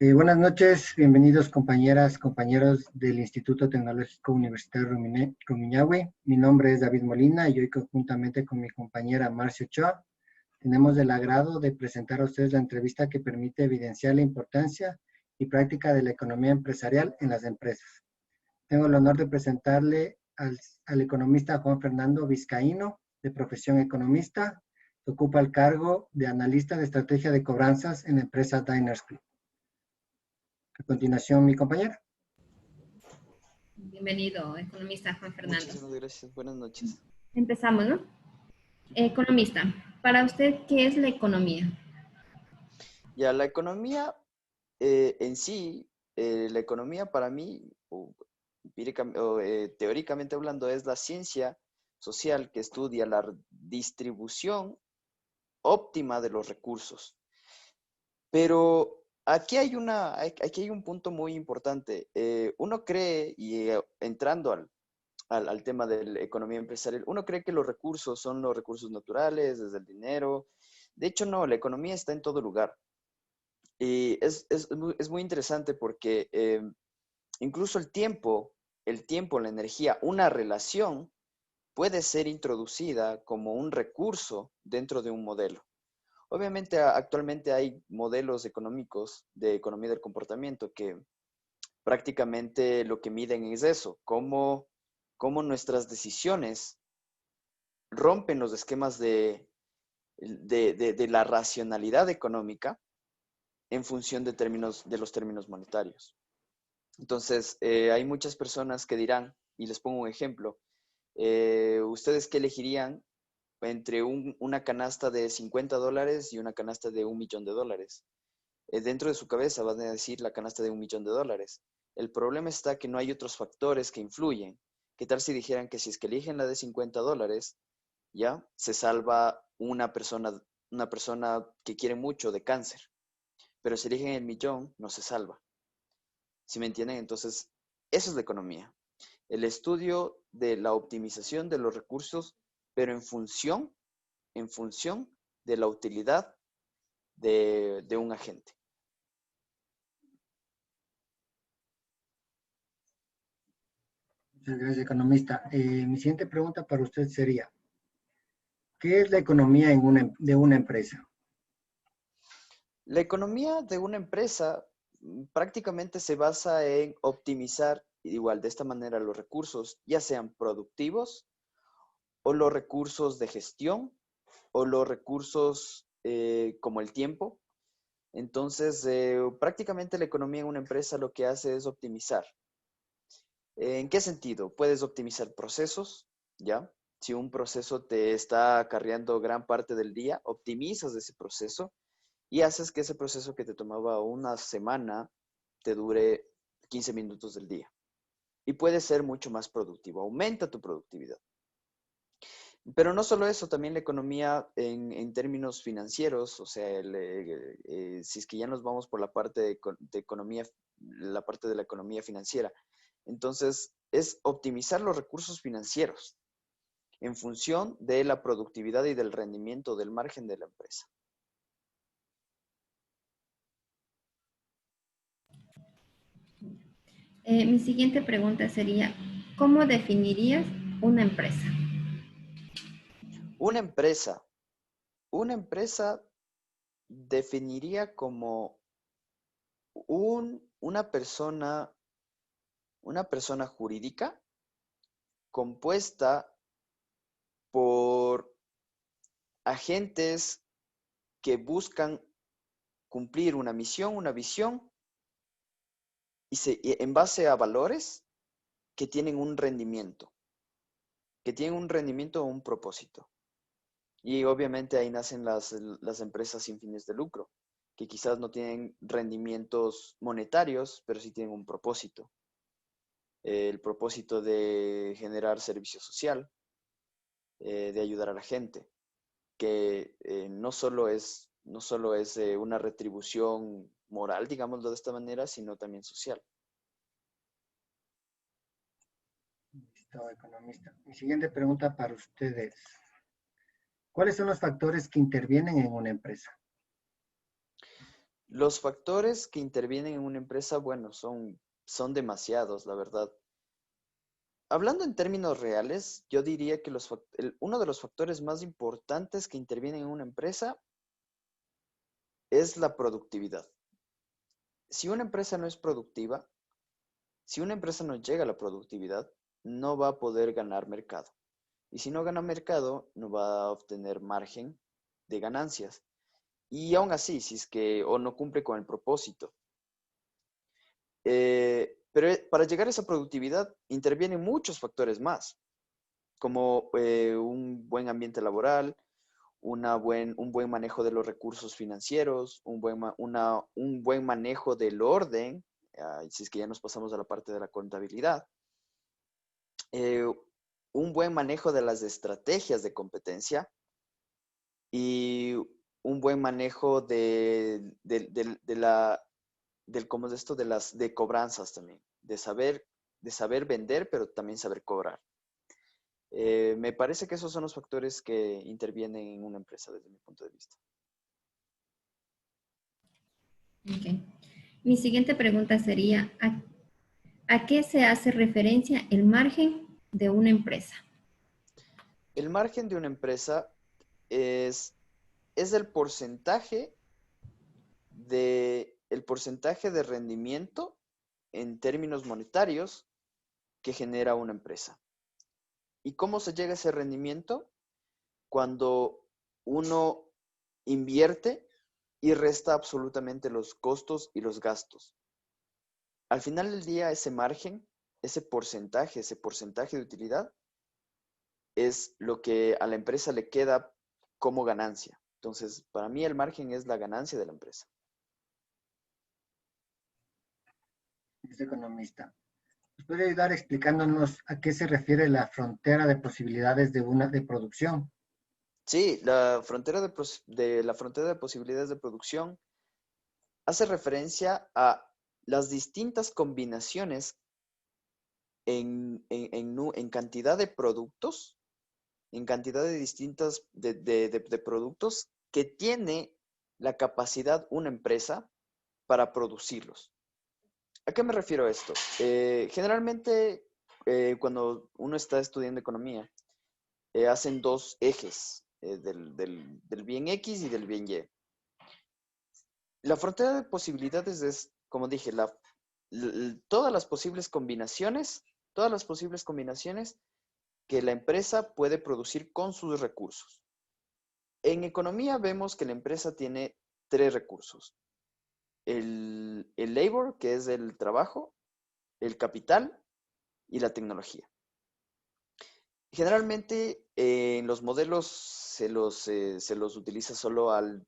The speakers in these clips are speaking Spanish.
Buenas noches, bienvenidos compañeras, compañeros del Instituto Tecnológico Universitario Rumiñahui. Mi nombre es David Molina y hoy conjuntamente con mi compañera Marcia Ochoa tenemos el agrado de presentar a ustedes la entrevista que permite evidenciar la importancia y práctica de la economía empresarial en las empresas. Tengo el honor de presentarle al economista Juan Fernando Vizcaíno, de profesión economista, que ocupa el cargo de analista de estrategia de cobranzas en la empresa Diners Club. A continuación, mi compañera. Bienvenido, economista Juan Fernando. Muchísimas gracias. Buenas noches. Empezamos, ¿no? Economista, para usted, ¿qué es la economía? Ya, la economía en sí, la economía para mí, teóricamente hablando, es la ciencia social que estudia la distribución óptima de los recursos. Pero aquí hay un punto muy importante. Uno cree, y entrando al tema de la economía empresarial, uno cree que los recursos son los recursos naturales, desde el dinero. De hecho, no, la economía está en todo lugar. Y es muy interesante porque incluso la energía, una relación puede ser introducida como un recurso dentro de un modelo. Obviamente, actualmente hay modelos económicos de economía del comportamiento que prácticamente lo que miden es eso, cómo nuestras decisiones rompen los esquemas de la racionalidad económica en función de los términos monetarios. Entonces, hay muchas personas que dirán, y les pongo un ejemplo, ¿ustedes qué elegirían entre una canasta de $50 y una canasta de $1.000.000? Dentro de su cabeza van a decir la canasta de $1.000.000. El problema está que no hay otros factores que influyen. ¿Qué tal si dijeran que si es que eligen la de $50, ya se salva una persona que quiere mucho de cáncer? Pero si eligen el millón, no se salva. ¿Sí me entienden? Entonces, eso es la economía. El estudio de la optimización de los recursos, pero en función de la utilidad de un agente. Muchas gracias, economista. Mi siguiente pregunta para usted sería, ¿qué es la economía de una empresa? La economía de una empresa prácticamente se basa en optimizar igual de esta manera los recursos, ya sean productivos o los recursos de gestión o los recursos como el tiempo. Entonces, prácticamente la economía en una empresa lo que hace es optimizar. ¿En qué sentido? Puedes optimizar procesos, ¿ya? Si un proceso te está acarreando gran parte del día, optimizas ese proceso y haces que ese proceso que te tomaba una semana te dure 15 minutos del día. Y puede ser mucho más productivo, aumenta tu productividad. Pero no solo eso, también la economía en términos financieros, o sea, si es que ya nos vamos por la parte de economía, la parte de la economía financiera, entonces es optimizar los recursos financieros en función de la productividad y del rendimiento del margen de la empresa. Mi siguiente pregunta sería, ¿cómo definirías una empresa? Una empresa, una empresa definiría como una persona jurídica compuesta por agentes que buscan cumplir una misión, una visión, y en base a valores que tienen un rendimiento, o un propósito. Y obviamente ahí nacen las empresas sin fines de lucro, que quizás no tienen rendimientos monetarios, pero sí tienen un propósito. El propósito de generar servicio social, de ayudar a la gente, que no solo es una retribución moral, digámoslo de esta manera, sino también social. Listo, economista. Mi siguiente pregunta para ustedes, ¿cuáles son los factores que intervienen en una empresa? Los factores que intervienen en una empresa, bueno, son demasiados, la verdad. Hablando en términos reales, yo diría que uno de los factores más importantes que intervienen en una empresa es la productividad. Si una empresa no es productiva, si una empresa no llega a la productividad, no va a poder ganar mercado. Y si no gana mercado, no va a obtener margen de ganancias. Y aún así, si es que o no cumple con el propósito. Pero para llegar a esa productividad intervienen muchos factores más, como un buen ambiente laboral, un buen manejo de los recursos financieros, un buen manejo del orden, si es que ya nos pasamos a la parte de la contabilidad, eh, un buen manejo de las estrategias de competencia y un buen manejo ¿cómo es esto? De cobranzas también, de saber vender, pero también saber cobrar. Me parece que esos son los factores que intervienen en una empresa desde mi punto de vista. Ok. Mi siguiente pregunta sería, ¿a qué se hace referencia el margen de una empresa? El margen de una empresa es, es el porcentaje de rendimiento en términos monetarios que genera una empresa. ¿Y cómo se llega a ese rendimiento? Cuando uno invierte y resta absolutamente los costos y los gastos. Al final del día, ese margen, ese porcentaje de utilidad, es lo que a la empresa le queda como ganancia. Entonces, para mí el margen es la ganancia de la empresa. Es economista. ¿Nos puede ayudar explicándonos a qué se refiere la frontera de posibilidades de producción? Sí, la frontera de posibilidades de producción hace referencia a las distintas combinaciones en cantidad de productos, en cantidad de distintas de productos que tiene la capacidad una empresa para producirlos. ¿A qué me refiero a esto? Generalmente, cuando uno está estudiando economía, hacen dos ejes, del bien X y del bien Y. La frontera de posibilidades es, como dije, todas las posibles combinaciones que la empresa puede producir con sus recursos. En economía vemos que la empresa tiene tres recursos. El labor, que es el trabajo, el capital y la tecnología. Generalmente en los modelos se los utiliza solo al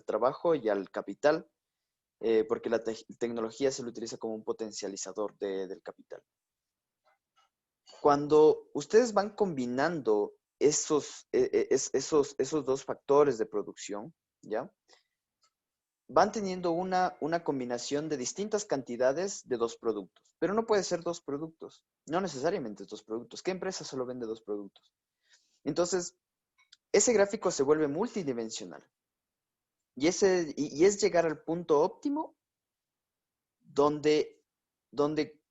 trabajo y al capital, porque la tecnología se lo utiliza como un potencializador del capital. Cuando ustedes van combinando esos dos factores de producción, ¿ya? Van teniendo una combinación de distintas cantidades de dos productos, pero no puede ser dos productos, no necesariamente dos productos. ¿Qué empresa solo vende dos productos? Entonces, ese gráfico se vuelve multidimensional y es llegar al punto óptimo donde, donde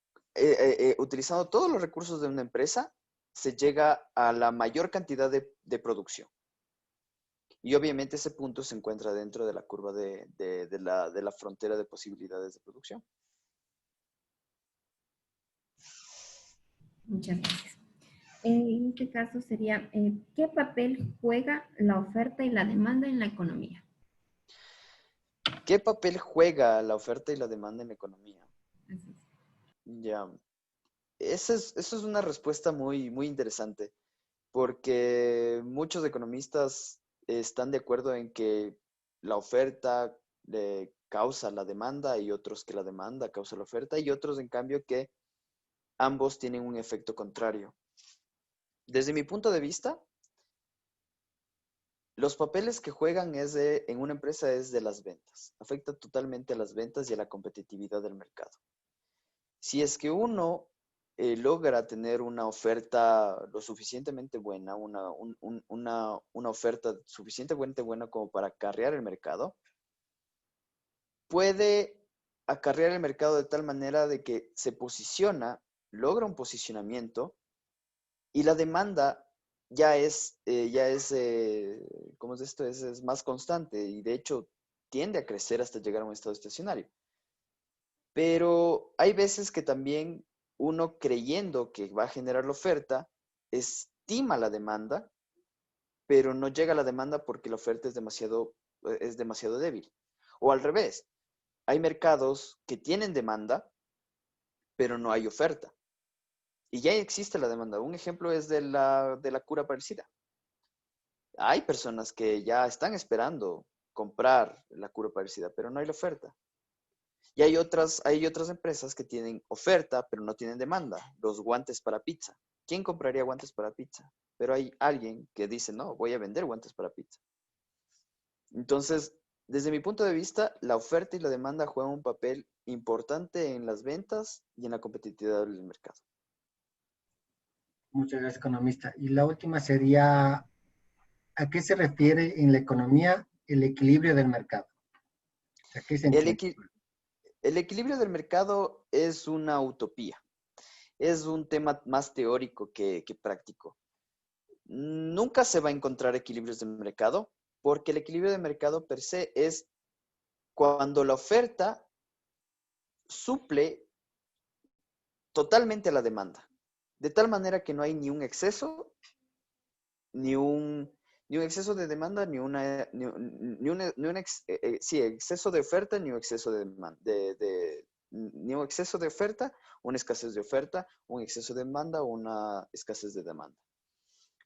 utilizando todos los recursos de una empresa, se llega a la mayor cantidad de producción. Y obviamente ese punto se encuentra dentro de la curva de la frontera de posibilidades de producción. Muchas gracias. En este caso sería, ¿qué papel juega la oferta y la demanda en la economía? ¿Qué papel juega la oferta y la demanda en la economía? Así es. Ya, esa es una respuesta muy, muy interesante, porque muchos economistas están de acuerdo en que la oferta causa la demanda y otros que la demanda causa la oferta y otros en cambio que ambos tienen un efecto contrario. Desde mi punto de vista, los papeles que juegan en una empresa es de las ventas. Afecta totalmente a las ventas y a la competitividad del mercado. Si es que uno logra tener una oferta lo suficientemente buena, una oferta suficientemente buena como para acarrear el mercado, puede acarrear el mercado de tal manera de que se posiciona, logra un posicionamiento y la demanda ¿cómo es esto? Es más constante y de hecho tiende a crecer hasta llegar a un estado estacionario. Pero hay veces que también uno creyendo que va a generar la oferta, estima la demanda, pero no llega a la demanda porque la oferta es demasiado débil. O al revés, hay mercados que tienen demanda, pero no hay oferta. Y ya existe la demanda. Un ejemplo es de la cura para el SIDA. Hay personas que ya están esperando comprar la cura para el SIDA, pero no hay la oferta. Y hay otras empresas que tienen oferta, pero no tienen demanda. Los guantes para pizza. ¿Quién compraría guantes para pizza? Pero hay alguien que dice, no, voy a vender guantes para pizza. Entonces, desde mi punto de vista, la oferta y la demanda juegan un papel importante en las ventas y en la competitividad del mercado. Muchas gracias, economista. Y la última sería, ¿a qué se refiere en la economía el equilibrio del mercado? ¿A qué se El, entiende? equi- el equilibrio del mercado es una utopía. Es un tema más teórico que práctico. Nunca se va a encontrar equilibrios de mercado porque el equilibrio de mercado per se es cuando la oferta suple totalmente a la demanda, de tal manera que no hay ni un exceso, ni un, ni un exceso de demanda, sí, exceso de oferta, ni un exceso de demanda, ni un exceso de oferta, una escasez de oferta, un exceso de demanda o una escasez de demanda.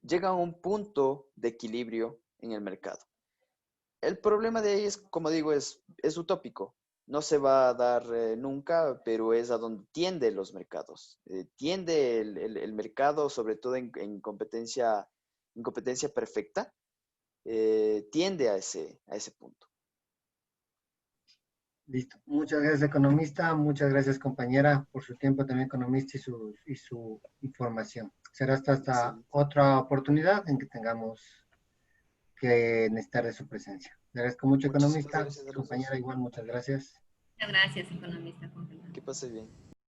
Llega a un punto de equilibrio en el mercado. El problema de ahí es, como digo, es utópico. No se va a dar nunca, pero es a donde tiende los mercados. Tiende el mercado, sobre todo en competencia perfecta, tiende a ese punto. Listo. Muchas gracias, economista. Muchas gracias, compañera, por su tiempo también, economista, y su información. Será hasta Excelente. otra oportunidad en que tengamos que necesitar de su presencia. Le agradezco mucho, Muchísimas economista. gracias a los Compañera, dos. igual, muchas gracias. Muchas gracias, economista. Que pase bien.